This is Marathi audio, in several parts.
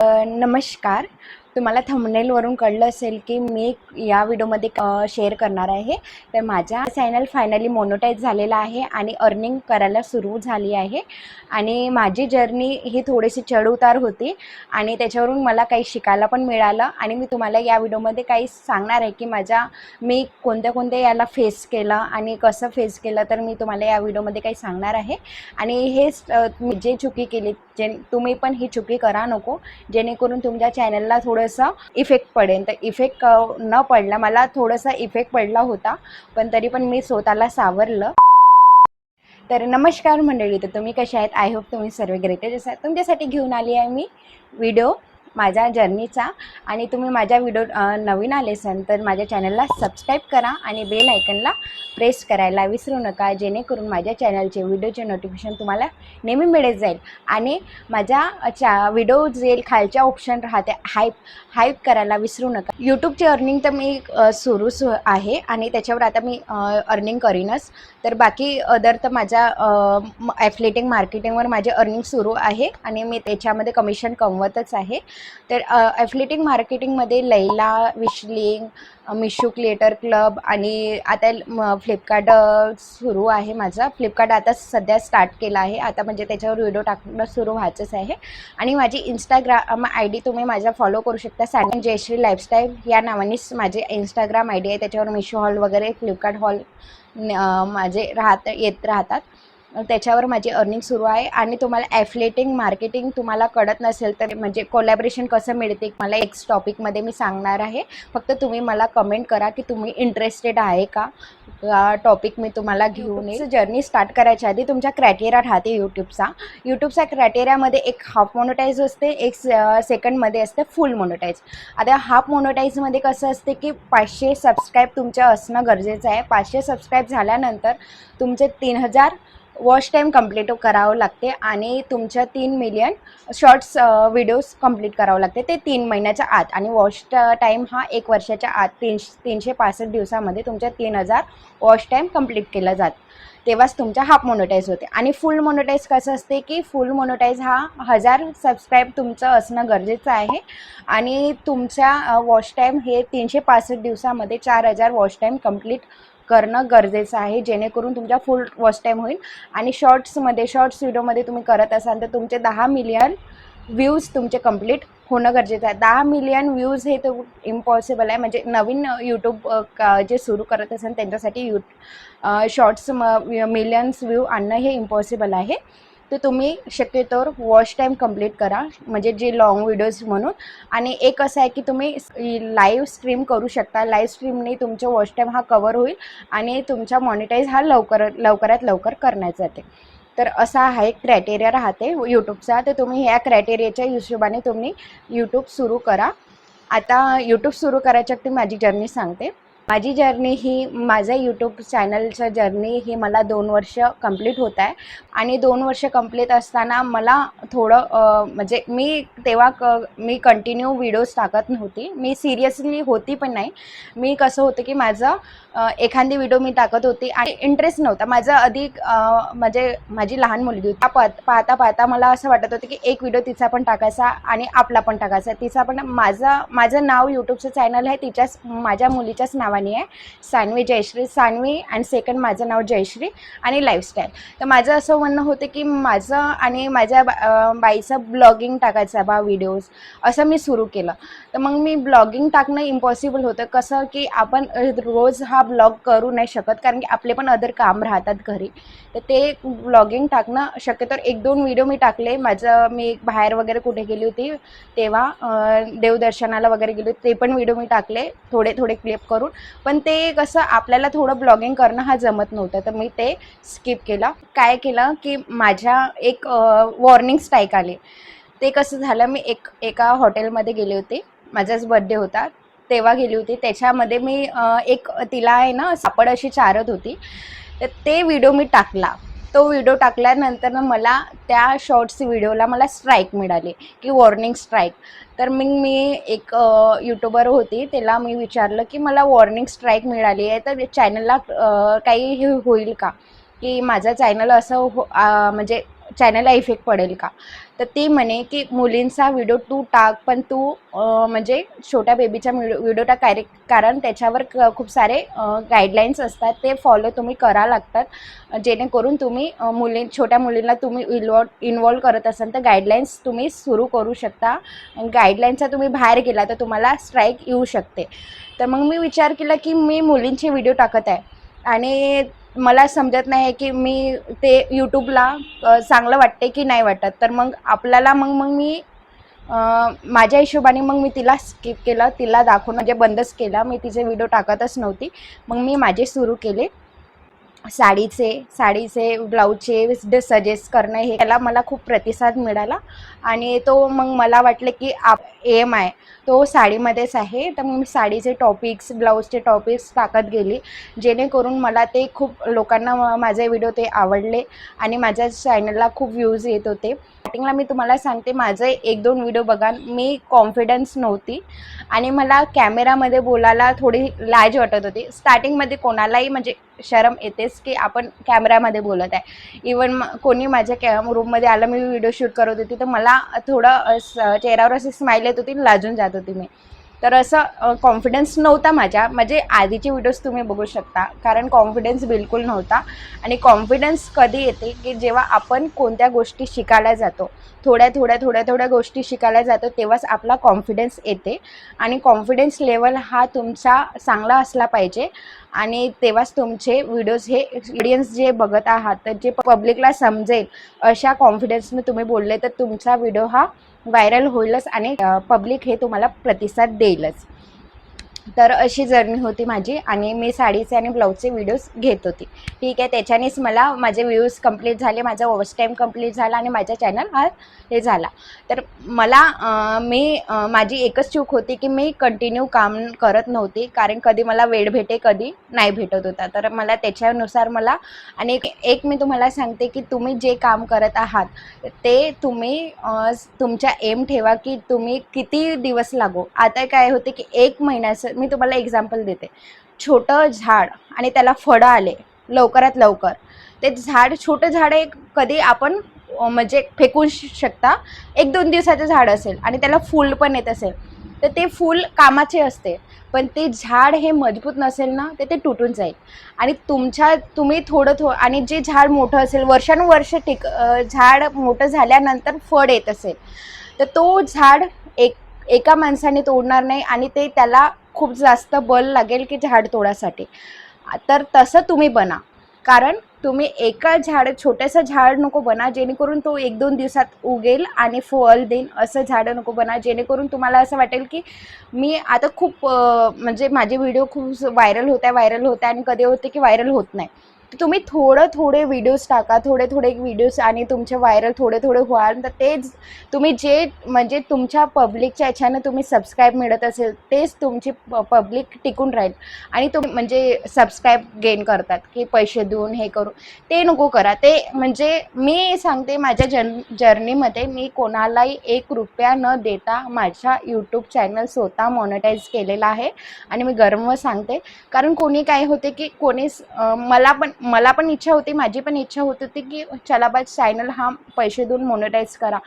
नमस्कार. तुम्हाला थंबनेलवरून कळलं असेल की मी या व्हिडिओमध्ये शेअर करणार आहे. तर माझा चॅनल फायनली मोनेटाईज झालेला आहे आणि अर्निंग करायला सुरू झाली आहे. आणि माझी जर्नी ही थोडीशी चढ-उतार होती आणि त्याच्यावरून मला काही शिकायला पण मिळालं. आणि मी तुम्हाला या व्हिडिओमध्ये काही सांगणार आहे की मी कोणत्या याला फेस केलं आणि कसं फेस केलं, तर मी तुम्हाला या व्हिडिओमध्ये काही सांगणार आहे. आणि मी जे चुकी केली, तुम्ही पण ही चुकी करा नको, जेणेकरून तुमच्या चॅनलला थोडंसं इफेक्ट पडेल. तर इफेक्ट न पडला, मला थोडासा इफेक्ट पडला होता, पण तरी पण मी स्वतःला सावरलं. तर नमस्कार मंडळी, तर तुम्ही कशा आहेत? आय होप तुम्ही सर्व ग्रेट असाल. तुमच्यासाठी घेऊन आली आहे मी व्हिडिओ माझ्या जर्नीचा. आणि तुम्ही माझ्या व्हिडिओ नवीन आले असाल तर माझ्या चॅनलला सबस्क्राईब करा आणि बेल आयकनला प्रेस करायला विसरू नका, जेणेकरून माझ्या चॅनलचे व्हिडिओचे नोटिफिकेशन तुम्हाला नेहमी मिळत जाईल. आणि माझ्या व्हिडिओ जे खालच्या ऑप्शन राहते हाईप करायला विसरू नका. यूट्यूबची अर्निंग तर मी सुरूच आहे आणि त्याच्यावर आता मी अर्निंग करीनच. तर बाकी अदर तर माझ्या ॲफिलिएटिंग मार्केटिंगवर माझे अर्निंग सुरू आहे आणि मी त्याच्यामध्ये कमिशन कमवतच आहे. तर ॲफिलिएटिंग मार्केटिंगमध्ये लैला, विशलिंग, मिशो क्रिएटर क्लब आणि आता फ्लिपकार्ट सुरू आहे माझं. फ्लिपकार्ट आता सध्या स्टार्ट केलं आहे आता, म्हणजे त्याच्यावर व्हिडिओ टाकणं सुरू व्हायचंच आहे. आणि माझी इंस्टाग्राम ID तुम्ही माझा फॉलो करू शकता. सानिया जयश्री लाईफस्टाईल या नावानेच माझे इंस्टाग्राम ID आहे. त्याच्यावर मिशो हॉल वगैरे, फ्लिपकार्ट हॉल माझे येत राहतात. त्याच्यावर माझी अर्निंग सुरू आहे. आणि तुम्हाला ॲफिलिएटिंग मार्केटिंग तुम्हाला कळत नसेल तर, म्हणजे कोलॅबरेशन कसं मिळते, मला एक्स टॉपिकमध्ये मी सांगणार आहे. फक्त तुम्ही मला कमेंट करा की तुम्ही इंटरेस्टेड आहे का टॉपिक मी तुम्हाला घेऊन येईल. जर्नी स्टार्ट करायच्या आधी तुमचा क्रायटेरिया राहते यूट्यूबचा क्रायटेरियामध्ये एक हाफ मोनेटाईज असते, एक सेकंडमध्ये असते फुल मोनेटाईज. आता हाफ मोनेटाईजमध्ये कसं असते की 500 सबस्क्राईब तुमचं असणं गरजेचं आहे. 500 सबस्क्राईब झाल्यानंतर तुमचे 3000 वॉच टाईम कंप्लीट करावं लागते आणि तुमच्या 3 मिलियन शॉर्ट्स व्हिडिओज कंप्लीट करावं लागते, ते 3 महिन्याच्या आत. आणि वॉच टाईम हा 1 वर्षाच्या आत 365 दिवसामध्ये तुमच्या 3000 वॉच टाईम कंप्लीट केलं जातं, तेव्हाच तुमच्या हाफ मोनेटाईज होते. आणि फुल मोनेटाईज कसं असते की फुल मोनेटाईज हा 1000 सबस्क्राईब तुमचं असणं गरजेचं आहे आणि तुमच्या वॉच टाईम हे 365 दिवसामध्ये 4000 वॉच टाईम कंप्लीट करणं गरजेचं आहे, जेणेकरून तुमच्या फुल वॉच टाईम होईल. आणि शॉर्ट्स व्हिडिओमध्ये तुम्ही करत असाल तर तुमचे 10 मिलियन व्ह्यूज तुमचे कंप्लीट होणं गरजेचं आहे. 10 मिलियन व्ह्यूज हे तर इम्पॉसिबल आहे, म्हणजे नवीन यूट्यूब जे सुरू करत असेल त्यांच्यासाठी शॉर्ट्स मिलियन्स व्ह्यू आणणं हे इम्पॉसिबल आहे. तर तुम्ही शक्यतोवर वॉच टाईम कंप्लीट करा, म्हणजे जे लॉंग व्हिडिओज म्हणून. आणि एक असं आहे की तुम्ही लाईव्ह स्ट्रीम करू शकता. लाईव्ह स्ट्रीमने तुमचं वॉच टाईम हा कवर होईल आणि तुमचा मॉनिटाईज हा लवकरात लवकर करण्यात जाते. तर असा हा एक क्रायटेरिया राहते यूट्यूबचा. तर तुम्ही ह्या क्रायटेरियाच्या हिशोबाने तुम्ही यूट्यूब सुरू करा. आता यूट्यूब सुरू करायच्या अगदी माझी जर्नी सांगते. माझी जर्नी ही, माझं यूट्यूब चॅनलचं जर्नी ही मला 2 वर्ष कंप्लीट होत आहे. आणि 2 वर्ष कंप्लीट असताना मला थोडं म्हणजे मी कंटिन्यू व्हिडिओज टाकत नव्हती. मी सिरियसली होती पण नाही. मी कसं होतं की माझं एखादी व्हिडिओ मी टाकत होती आणि इंटरेस्ट नव्हता माझं अधिक. म्हणजे माझी लहान मुलगी होती, पाहता मला असं वाटत होतं की एक व्हिडिओ तिचा पण टाकायचा आणि आपला पण टाकायचा. तिचा पण माझं नाव यूट्यूबचं चॅनल आहे माझ्या मुलीच्याच नावाने आहे, सान्वी जयश्री. सान्वी आणि सेकंड माझं नाव जयश्री आणि लाईफस्टाईल. तर माझं असं म्हणणं होतं की माझं आणि माझ्या बाईचं ब्लॉगिंग टाकायचं व्हिडिओज, असं मी सुरू केलं. तर मग मी ब्लॉगिंग टाकणं इम्पॉसिबल होतं. कसं की आपण रोज हा ब्लॉग करू नाही शकत, कारण की आपले पण अदर काम राहतात घरी. तर ते ब्लॉगिंग टाकणं शक्यतो 1-2 व्हिडिओ मी टाकले. मी बाहेर वगैरे कुठे गेली होती तेव्हा देवदर्शनाला वगैरे गेली होती, ते पण व्हिडिओ मी टाकले थोडे क्लिप करून. पण ते कसं आपल्याला थोडं ब्लॉगिंग करणं हा जमत नव्हतं, तर मी ते स्किप केलं. काय केलं की माझ्या एक वॉर्निंग स्ट्राईक आली. ते कसं झालं, मी एका हॉटेलमध्ये गेले होते, माझाच बर्थडे होता तेव्हा गेली होती. त्याच्यामध्ये मी तिला आहे ना सापड अशी चारत होती. तर ते व्हिडिओ मी टाकला. तो व्हिडिओ टाकल्यानंतर मला त्या शॉर्ट्स व्हिडिओला मला स्ट्राईक मिळाली की वॉर्निंग स्ट्राईक. तर मी एक यूट्यूबर होती, त्याला मी विचारलं की मला वॉर्निंग स्ट्राईक मिळाली आहे, तर चॅनलला काही होईल का, की माझं चॅनल असं म्हणजे चॅनलला इफेक्ट पडेल का? तर ती म्हणे की मुलींचा व्हिडिओ तू टाक, पण तू म्हणजे छोट्या बेबीचा व्हिडिओ टाक, कारण त्याच्यावर खूप सारे गाईडलाईन्स असतात, ते फॉलो तुम्ही करा लागतात, जेणेकरून तुम्ही छोट्या मुलींना तुम्ही इन्वॉल्व करत असाल तर गाईडलाईन्स तुम्ही सुरू करू शकता. गाईडलाईनचा तुम्ही बाहेर गेला तर तुम्हाला स्ट्राईक येऊ शकते. तर मग मी विचार केला की मी मुलींचे व्हिडिओ टाकत आहे आणि मला समजत नाही की मी ते यूट्यूबला चांगलं वाटते की नाही वाटत. तर मग आपल्याला मग मी माझ्या हिशोबाने मग मी तिला स्किप केलं, तिला दाखवून म्हणजे बंदच केला. मी तिचे व्हिडिओ टाकतच नव्हती. मग मी माझे सुरू केले. साडीचे ब्लाऊजचे सजेस्ट करणं, हे त्याला मला खूप प्रतिसाद मिळाला आणि तो मग मला वाटलं की एम आहे तो साडीमध्येच आहे. तर मग मी साडीचे टॉपिक्स, ब्लाऊजचे टॉपिक्स टाकत गेली, जेणेकरून मला ते खूप लोकांना माझे व्हिडिओ ते आवडले आणि माझ्या चॅनलला खूप व्ह्यूज येत होते. स्टार्टिंगला मी तुम्हाला सांगते, माझे 1-2 व्हिडिओ बघा, मी कॉन्फिडन्स नव्हती आणि मला कॅमेरामध्ये बोलायला थोडी लाज वाटत होती. स्टार्टिंगमध्ये कोणालाही म्हणजे शरम येतेच की आपण कॅमेरामध्ये बोलत आहे. इवन कोणी माझ्या रूममध्ये आलं, मी व्हिडिओ शूट करत होती, तर मला थोडं चेहऱ्यावर अशी स्माईल येत होती, लाजून जात होती मी. तर असं कॉन्फिडन्स नव्हता माझ्या, म्हणजे आधीचे व्हिडिओज तुम्ही बघू शकता, कारण कॉन्फिडन्स बिलकुल नव्हता. आणि कॉन्फिडन्स कधी येते की जेव्हा आपण कोणत्या गोष्टी शिकायला जातो, थोड्या गोष्टी शिकायला जातो, तेव्हाच आपला कॉन्फिडन्स येते. आणि कॉन्फिडन्स लेवल हा तुमचा चांगला असला पाहिजे आणि तेव्हाच तुमचे व्हिडिओज हे ऑडियन्स जे बघत आहात, तर जे पब्लिकला समजेल अशा कॉन्फिडन्सने तुम्ही बोलले तर तुमचा व्हिडिओ हा व्हायरल होईलच आणि पब्लिक हे तुम्हाला प्रतिसाद देईलच. तर अशी जर्नी होती माझी आणि मी साडीचे आणि ब्लाऊजचे व्हिडिओज घेत होती. ठीक आहे, त्याच्यानेच मला माझे व्ह्यूज कंप्लीट झाले, माझा वॉच टाईम कंप्लीट झाला आणि माझा चॅनल हा हे झाला. तर मला माझी एकच चूक होती की मी कंटिन्यू काम करत नव्हती, कारण कधी मला वेळ भेटे, कधी नाही भेटत होता. तर मला त्याच्यानुसार मला आणि एक मी तुम्हाला सांगते की तुम्ही जे काम करत आहात ते तुम्ही तुमच्या एम ठेवा की तुम्ही किती दिवस लागो. आता काय होते की 1 महिन्याचं मी तुम्हाला एक्झाम्पल देते. छोटं झाड आणि त्याला फळं आले लवकरात लवकर, ते झाड छोटं झाड आहे, कधी आपण म्हणजे फेकून शकता. 1-2 दिवसाचं झाड असेल आणि त्याला फूल पण येत असेल तर ते फूल कामाचे असते, पण ते झाड हे मजबूत नसेल ना तर ते तुटून जाईल. आणि तुम्ही थोडं आणि जे झाड मोठं असेल, वर्षानुवर्ष झाड मोठं झाल्यानंतर फळ येत असेल, तर तो झाड एका माणसाने तोडणार नाही आणि त्याला खूप जास्त बल लागेल की झाड तोडासाठी. तर तसं तुम्ही बना, कारण तुम्ही छोटंसं झाड नको बना जेणेकरून तो 1-2 दिवसात उगेल आणि फळ देईल, असं झाडं नको बना जेणेकरून तुम्हाला असं वाटेल की मी आता खूप म्हणजे माझे व्हिडिओ खूप व्हायरल होत आहे आणि कधी होते की व्हायरल होत नाही. तुम्ही थोडे व्हिडिओज टाका, थोडे व्हिडिओज आणि तुमचे व्हायरल थोडे व्हाल, तर तेच तुम्ही जे म्हणजे तुमच्या पब्लिकच्या ह्याच्यानं तुम्ही सबस्क्राईब मिळत असेल तेच तुमची पब्लिक टिकून राहील. आणि तुम्ही म्हणजे सबस्क्राईब गेन करतात की पैसे देऊन हे करू, ते नको करा. ते म्हणजे मी सांगते, माझ्या जर्नीमध्ये मी कोणालाही 1 रुपया न देता माझा यूट्यूब चॅनल स्वतः मॉनिटाईज केलेला आहे आणि मी गर्व सांगते. कारण कोणी काय होते की कोणीच मला पण इच्छा होती, माझी पण इच्छा होत होती की चला बा चॅनल हा पैसे देऊन मॉनिटाईज करा.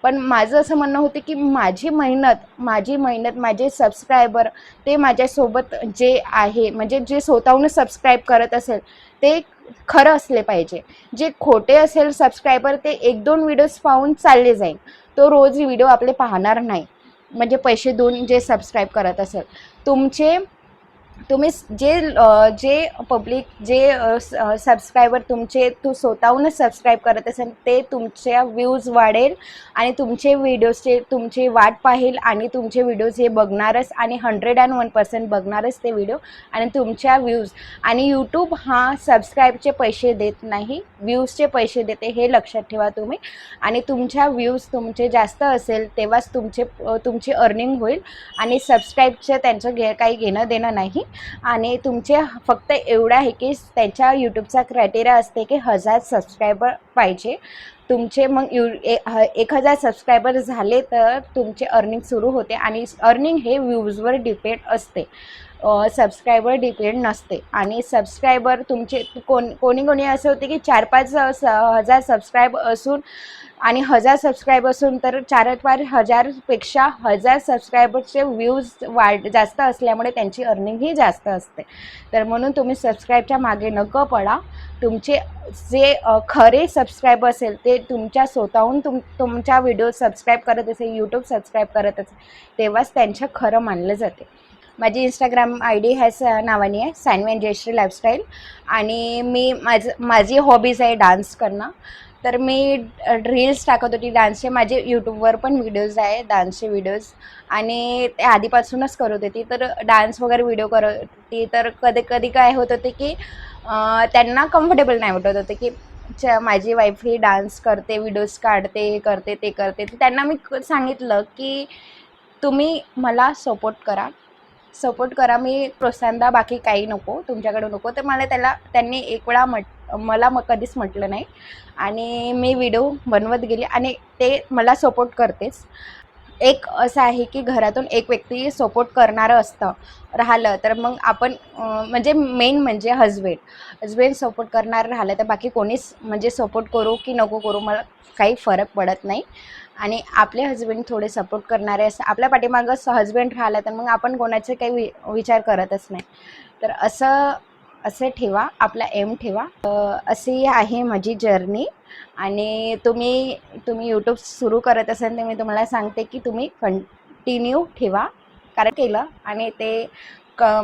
पण माझं असं म्हणणं होतं की माझी मेहनत माझे सबस्क्रायबर ते माझ्यासोबत जे आहे, म्हणजे जे स्वतःहून सबस्क्राईब करत असेल ते खरं असले पाहिजे. जे खोटे असेल सबस्क्रायबर ते 1-2 व्हिडिओज पाहून चालले जाईल, तो रोज व्हिडिओ आपले पाहणार नाही. म्हणजे पैसे देऊन जे सबस्क्राईब करत असेल, तुम्ही जे पब्लिक जे सबस्क्रायबर तू स्वतःहूनच सबस्क्राईब करत असेल, ते तुमच्या व्ह्यूज वाढेल आणि तुमचे वाट पाहेल आणि तुमचे व्हिडिओज हे बघणारच आणि 101% बघणारच ते व्हिडिओ आणि तुमच्या व्ह्यूज. आणि यूट्यूब हा सबस्क्राईबचे पैसे देत नाही, व्ह्यूजचे पैसे देते, हे लक्षात ठेवा तुम्ही. आणि तुमच्या व्ह्यूज तुमचे जास्त असेल तेव्हाच तुमची अर्निंग होईल आणि सबस्क्राईबचं त्यांचं काही घेणं देणं नाही. आणि तुमचे फक्त एवढं आहे की त्यांच्या यूट्यूबचा क्रायटेरिया असते की 1000 सबस्क्रायबर पाहिजे तुमचे. मग 1000 सबस्क्रायबर झाले तर तुमचे अर्निंग सुरू होते आणि अर्निंग हे व्ह्यूजवर डिपेंड असते. सबस्क्रायबर डिपेंड नसते. आणि सबस्क्रायबर तुमचे कोणी असं होते की 4-5 हजार सबस्क्राईब असून आणि 1000 सबस्क्राईब असून तर 4-5 हजारपेक्षा 1000 सबस्क्रायबरचे व्ह्यूज जास्त असल्यामुळे त्यांची अर्निंगही जास्त असते. तर म्हणून तुम्ही सबस्क्राईबच्या मागे नको पडा. तुमचे जे खरे सबस्क्राईब असेल ते तुमच्या स्वतःहून तुमच्या व्हिडिओ सबस्क्राईब करत असेल, यूट्यूब सबस्क्राईब करत असेल, तेव्हाच त्यांचं खरं मानलं जाते. माझी इंस्टाग्राम ID ह्याच नावाने आहे, सान्वी जयश्री लाईफस्टाईल. आणि माझी हॉबीज आहे डान्स करणं. तर मी रील्स टाकत होती डान्सचे. माझे यूट्यूबवर पण व्हिडिओज आहे डान्सचे व्हिडिओज, आणि ते आधीपासूनच करत होती. तर डान्स वगैरे व्हिडिओ करत होती. तर कधी काय होत होते की त्यांना कम्फर्टेबल नाही वाटत होते की माझी वाईफ ही डान्स करते, व्हिडिओज काढते, करते ते करते. तर त्यांना मी सांगितलं की तुम्ही मला सपोर्ट करा, मी प्रोत्साहन द्या, बाकी काही नको, तुमच्याकडे नको. तर त्यांनी एक वेळा मला कधीच म्हटलं नाही. आणि मी व्हिडिओ बनवत गेली आणि ते मला सपोर्ट करतेच. एक असं आहे की घरातून एक व्यक्ती सपोर्ट करणारं राहिलं तर मग आपण म्हणजे मेन म्हणजे हजबंड सपोर्ट करणारं राहिलं तर बाकी कोणीच म्हणजे सपोर्ट करू की नको करू मला काही फरक पडत नाही. आणि आपले हजबंड थोडे सपोर्ट करणारे असं आपल्या पाठीमागं हजबंड राहिला तर मग आपण कोणाचे काही विचार करतच नाही. तर असे ठेवा, आपला एम ठेवा. अशी आहे माझी जर्नी. आणि तुम्ही यूट्यूब सुरू करत असाल तर मी तुम्हाला सांगते की तुम्ही कंटिन्यू ठेवा. कारण केलं आणि ते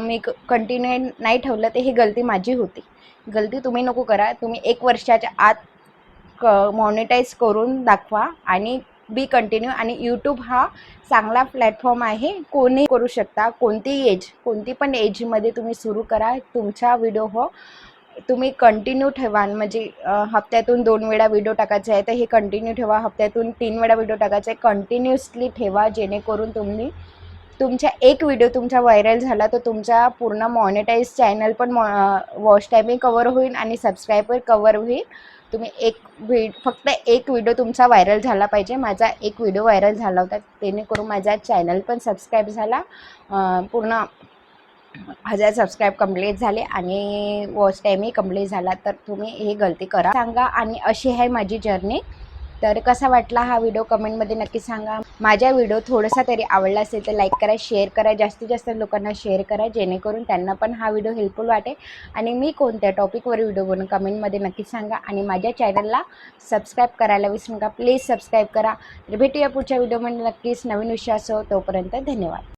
मी कंटिन्यू नाही ठेवलं ते ही गलती माझी होती. गलती तुम्ही नको करा. तुम्ही 1 वर्षाच्या आत मॉनिटाईज करून दाखवा आणि बी कंटिन्यू. आणि यूट्यूब हा चांगला प्लॅटफॉर्म आहे, कोणी करू शकता. कोणती पण एजमध्ये तुम्ही सुरू करा. तुमचा व्हिडिओ तुम्ही कंटिन्यू ठेवा. म्हणजे हप्त्यातून 2 वेळा व्हिडिओ टाकायचा आहे तर हे कंटिन्यू ठेवा. हप्त्यातून 3 वेळा व्हिडिओ टाकायचा आहे, कंटिन्युअसली ठेवा. जेणेकरून तुमचा एक व्हिडिओ तुमचा व्हायरल झाला तर तुमचा पूर्ण मॉनिटाईज चॅनल पण वॉच टाईमही कवर होईल आणि सबस्क्रायबर कवर होईल. तुम्ही फक्त एक व्हिडिओ तुमचा व्हायरल झाला पाहिजे. माझा एक व्हिडिओ व्हायरल झाला होता, जेणेकरून माझा चॅनल पण सबस्क्राईब झाला, पूर्ण 1000 सबस्क्राईब कंप्लीट झाले आणि वॉच टाईमही कंप्लीट झाला. तर तुम्ही ही गलती करा सांगा. आणि अशी आहे माझी जर्नी. तर कसा वाटला हा व्हिडिओ कमेंटमध्ये नक्की सांगा. माझा व्हिडिओ थोडासा तरी आवडला असेल तर लाईक करा, शेअर करा, जास्तीत जास्त लोकांना शेअर करा, जेणेकरून त्यांना पण हा व्हिडिओ हेल्पफुल वाटेल. आणि मी कोणत्या टॉपिकवर व्हिडिओ बनवून कमेंटमध्ये नक्की सांगा. आणि माझ्या चॅनलला सबस्क्राईब करायला विसरू नका, प्लीज सबस्क्राईब करा. तर भेटूया पुढच्या व्हिडिओमध्ये नक्कीच नवीन विषयासह. तोपर्यंत धन्यवाद.